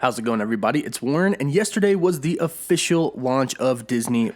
How's it going, everybody? It's Warren, and yesterday was the official launch of Disney+.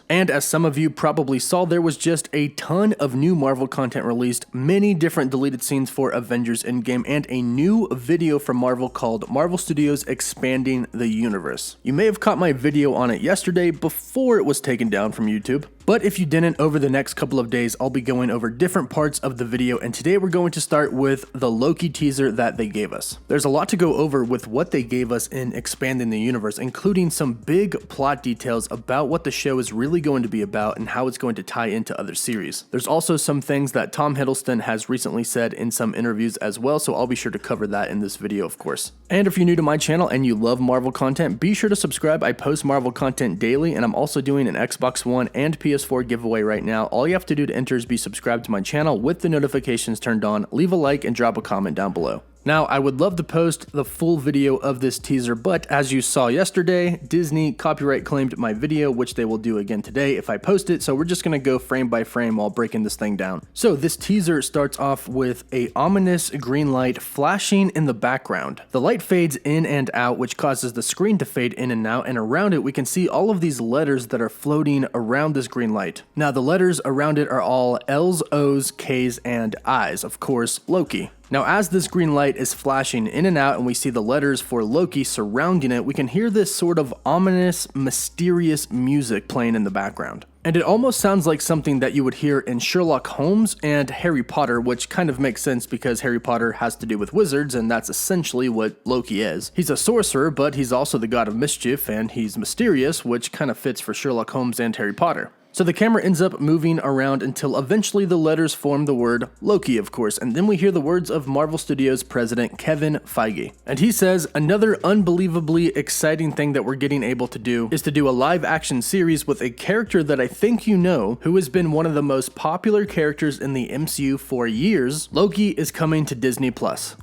And as some of you probably saw, there was just a ton of new Marvel content released, many different deleted scenes for Avengers Endgame, and a new video from Marvel called Marvel Studios Expanding the Universe. You may have caught my video on it yesterday before it was taken down from YouTube. But if you didn't, over the next couple of days, I'll be going over different parts of the video, and today we're going to start with the Loki teaser that they gave us. There's a lot to go over with what they gave us in Expanding the Universe, including some big plot details about what the show is really going to be about and how it's going to tie into other series. There's also some things that Tom Hiddleston has recently said in some interviews as well, so I'll be sure to cover that in this video, of course. And if you're new to my channel and you love Marvel content, be sure to subscribe. I post Marvel content daily, and I'm also doing an Xbox One and PS4 giveaway right now. All you have to do to enter is be subscribed to my channel with the notifications turned on, leave a like, and drop a comment down below. Now, I would love to post the full video of this teaser, but as you saw yesterday, Disney copyright claimed my video, which they will do again today if I post it, so we're just gonna go frame by frame while breaking this thing down. So this teaser starts off with a ominous green light flashing in the background. The light fades in and out, which causes the screen to fade in and out, and around it we can see all of these letters that are floating around this green light. Now, the letters around it are all L's, O's, K's, and I's, of course, Loki. Now, as this green light is flashing in and out and we see the letters for Loki surrounding it, we can hear this sort of ominous, mysterious music playing in the background. And it almost sounds like something that you would hear in Sherlock Holmes and Harry Potter, which kind of makes sense because Harry Potter has to do with wizards, and that's essentially what Loki is. He's a sorcerer, but he's also the god of mischief, and he's mysterious, which kind of fits for Sherlock Holmes and Harry Potter. So the camera ends up moving around until eventually the letters form the word Loki, of course, and then we hear the words of Marvel Studios president Kevin Feige. And he says, another unbelievably exciting thing that we're getting able to do is to do a live action series with a character that I think you know, who has been one of the most popular characters in the MCU for years. Loki is coming to Disney+.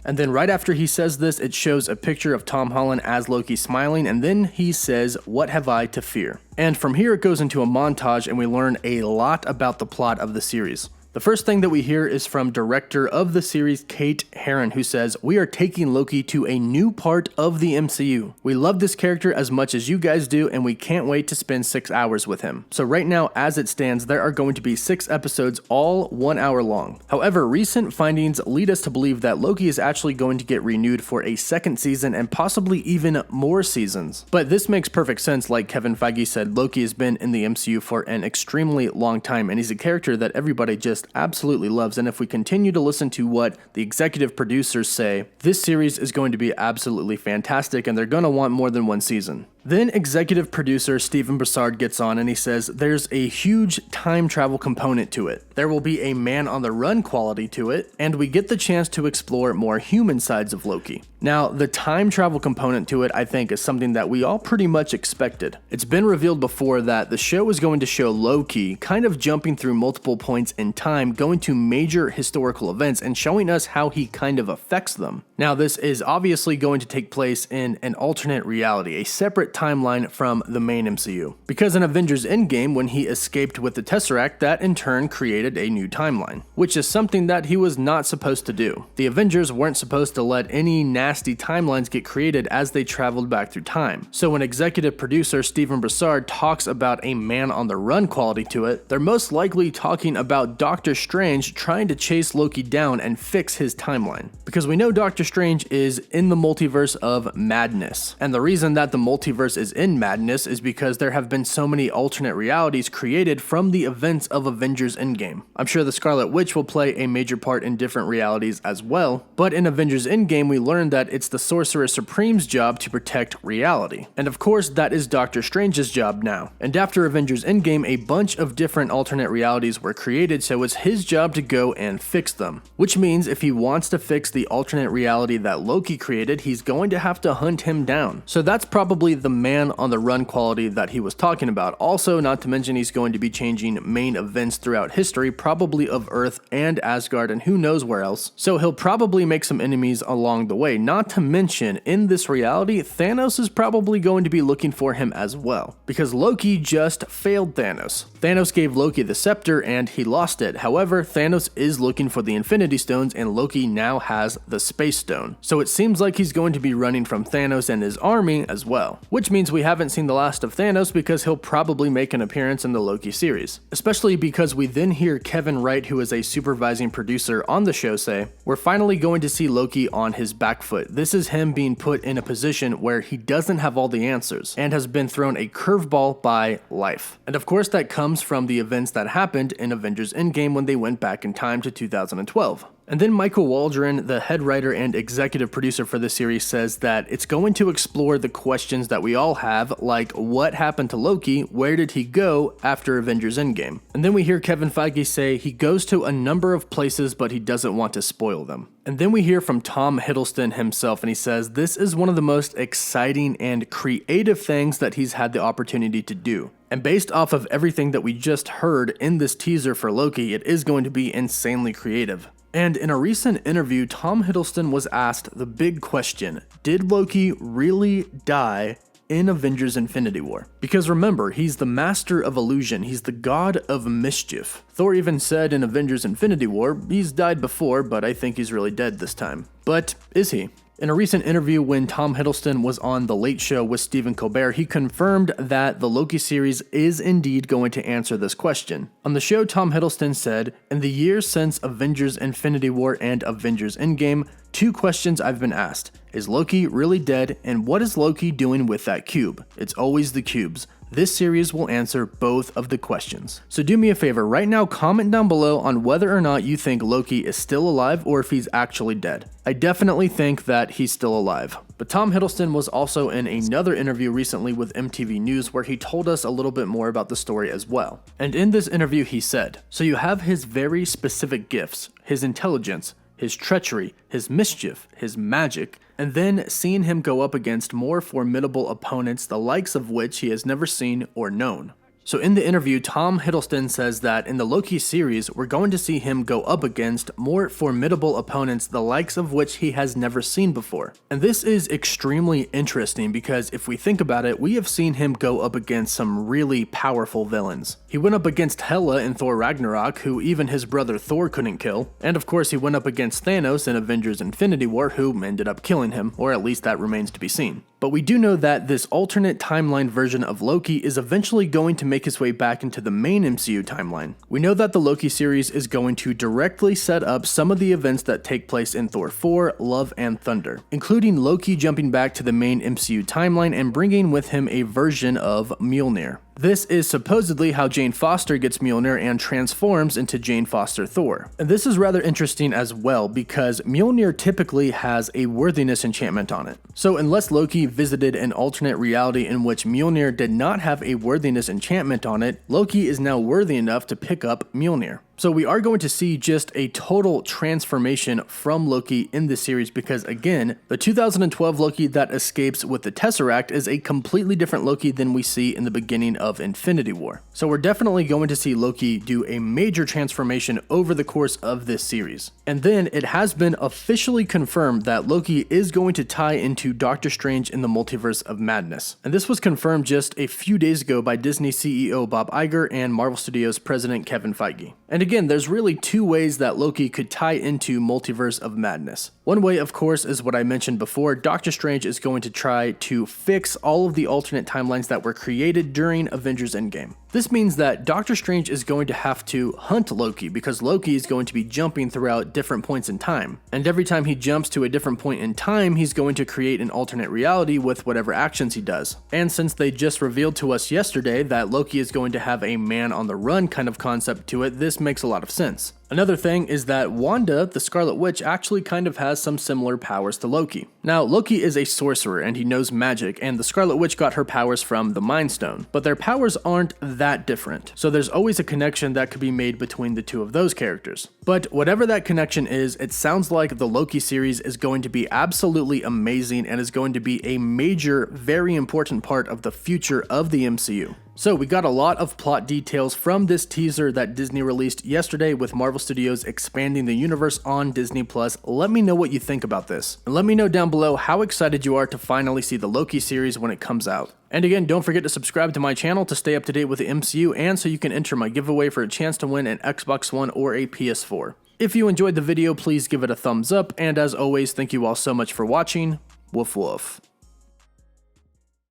And then right after he says this, it shows a picture of Tom Holland as Loki smiling, and then he says, "What have I to fear?" And from here it goes into a montage and we learn a lot about the plot of the series. The first thing that we hear is from director of the series, Kate Herron, who says, "We are taking Loki to a new part of the MCU. We love this character as much as you guys do, and we can't wait to spend 6 hours with him." So right now, as it stands, there are going to be 6 episodes, all 1 hour long. However, recent findings lead us to believe that Loki is actually going to get renewed for a second season and possibly even more seasons. But this makes perfect sense. Like Kevin Feige said, Loki has been in the MCU for an extremely long time, and he's a character that everybody just absolutely loves, and if we continue to listen to what the executive producers say, this series is going to be absolutely fantastic, and they're going to want more than 1 season. Then executive producer Stephen Brassard gets on and he says there's a huge time travel component to it. There will be a man on the run quality to it, and we get the chance to explore more human sides of Loki. Now, the time travel component to it, I think, is something that we all pretty much expected. It's been revealed before that the show is going to show Loki kind of jumping through multiple points in time, going to major historical events and showing us how he kind of affects them. Now, this is obviously going to take place in an alternate reality, a separate timeline from the main MCU. Because in Avengers Endgame, when he escaped with the Tesseract, that in turn created a new timeline, which is something that he was not supposed to do. The Avengers weren't supposed to let any nasty timelines get created as they traveled back through time. So when executive producer Stephen Brassard talks about a man on the run quality to it, they're most likely talking about Doctor Strange trying to chase Loki down and fix his timeline. Because we know Doctor Strange is in the multiverse of madness, and the reason that the multiverse is in madness is because there have been so many alternate realities created from the events of Avengers Endgame. I'm sure the Scarlet Witch will play a major part in different realities as well, but in Avengers Endgame we learned that it's the Sorcerer Supreme's job to protect reality. And of course that is Doctor Strange's job now. And after Avengers Endgame, a bunch of different alternate realities were created, so it's his job to go and fix them. Which means if he wants to fix the alternate reality that Loki created, he's going to have to hunt him down. So that's probably the the man on the run quality that he was talking about. Also, not to mention he's going to be changing main events throughout history, probably of Earth and Asgard and who knows where else. So he'll probably make some enemies along the way. Not to mention, in this reality, Thanos is probably going to be looking for him as well, because Loki just failed Thanos. Thanos gave Loki the scepter and he lost it. However, Thanos is looking for the Infinity Stones and Loki now has the Space Stone. So it seems like he's going to be running from Thanos and his army as well, which means we haven't seen the last of Thanos because he'll probably make an appearance in the Loki series. Especially because we then hear Kevin Wright, who is a supervising producer on the show, say, "We're finally going to see Loki on his back foot. This is him being put in a position where he doesn't have all the answers and has been thrown a curveball by life." And of course that comes from the events that happened in Avengers Endgame when they went back in time to 2012. And then Michael Waldron, the head writer and executive producer for the series, says that it's going to explore the questions that we all have, like what happened to Loki, where did he go after Avengers Endgame? And then we hear Kevin Feige say he goes to a number of places but he doesn't want to spoil them. And then we hear from Tom Hiddleston himself and he says this is one of the most exciting and creative things that he's had the opportunity to do. And based off of everything that we just heard in this teaser for Loki, it is going to be insanely creative. And in a recent interview, Tom Hiddleston was asked the big question, did Loki really die in Avengers Infinity War? Because remember, he's the master of illusion, he's the god of mischief. Thor even said in Avengers Infinity War, he's died before, but I think he's really dead this time. But is he? In a recent interview when Tom Hiddleston was on The Late Show with Stephen Colbert, he confirmed that the Loki series is indeed going to answer this question. On the show, Tom Hiddleston said, "In the years since Avengers Infinity War and Avengers Endgame, 2 questions I've been asked. Is Loki really dead, and what is Loki doing with that cube? It's always the cubes. This series will answer both of the questions." So do me a favor, right now comment down below on whether or not you think Loki is still alive or if he's actually dead. I definitely think that he's still alive. But Tom Hiddleston was also in another interview recently with MTV News where he told us a little bit more about the story as well. And in this interview he said, "So you have his very specific gifts, his intelligence, his treachery, his mischief, his magic, and then seeing him go up against more formidable opponents, the likes of which he has never seen or known." So in the interview, Tom Hiddleston says that in the Loki series, we're going to see him go up against more formidable opponents, the likes of which he has never seen before. And this is extremely interesting because if we think about it, we have seen him go up against some really powerful villains. He went up against Hela in Thor Ragnarok, who even his brother Thor couldn't kill. And of course, he went up against Thanos in Avengers Infinity War, who ended up killing him, or at least that remains to be seen. But we do know that this alternate timeline version of Loki is eventually going to make his way back into the main MCU timeline. We know that the Loki series is going to directly set up some of the events that take place in Thor 4, Love and Thunder, including Loki jumping back to the main MCU timeline and bringing with him a version of Mjolnir. This is supposedly how Jane Foster gets Mjolnir and transforms into Jane Foster Thor. And this is rather interesting as well because Mjolnir typically has a worthiness enchantment on it. So unless Loki visited an alternate reality in which Mjolnir did not have a worthiness enchantment on it, Loki is now worthy enough to pick up Mjolnir. So we are going to see just a total transformation from Loki in this series because again, the 2012 Loki that escapes with the Tesseract is a completely different Loki than we see in the beginning of Infinity War. So we're definitely going to see Loki do a major transformation over the course of this series. And then it has been officially confirmed that Loki is going to tie into Doctor Strange in the Multiverse of Madness. And this was confirmed just a few days ago by Disney CEO Bob Iger and Marvel Studios president Kevin Feige. And again, there's really 2 ways that Loki could tie into Multiverse of Madness. One way, of course, is what I mentioned before. Doctor Strange is going to try to fix all of the alternate timelines that were created during Avengers Endgame. This means that Doctor Strange is going to have to hunt Loki because Loki is going to be jumping throughout different points in time. And every time he jumps to a different point in time, he's going to create an alternate reality with whatever actions he does. And since they just revealed to us yesterday that Loki is going to have a man on the run kind of concept to it, this makes a lot of sense. Another thing is that Wanda, the Scarlet Witch, actually kind of has some similar powers to Loki. Now, Loki is a sorcerer and he knows magic, and the Scarlet Witch got her powers from the Mind Stone, but their powers aren't that different, so there's always a connection that could be made between the two of those characters. But whatever that connection is, it sounds like the Loki series is going to be absolutely amazing and is going to be a major, very important part of the future of the MCU. So we got a lot of plot details from this teaser that Disney released yesterday with Marvel Studios expanding the universe on Disney+. Let me know what you think about this. And let me know down below how excited you are to finally see the Loki series when it comes out. And again, don't forget to subscribe to my channel to stay up to date with the MCU and so you can enter my giveaway for a chance to win an Xbox One or a PS4. If you enjoyed the video, please give it a thumbs up, and as always, thank you all so much for watching. Woof woof.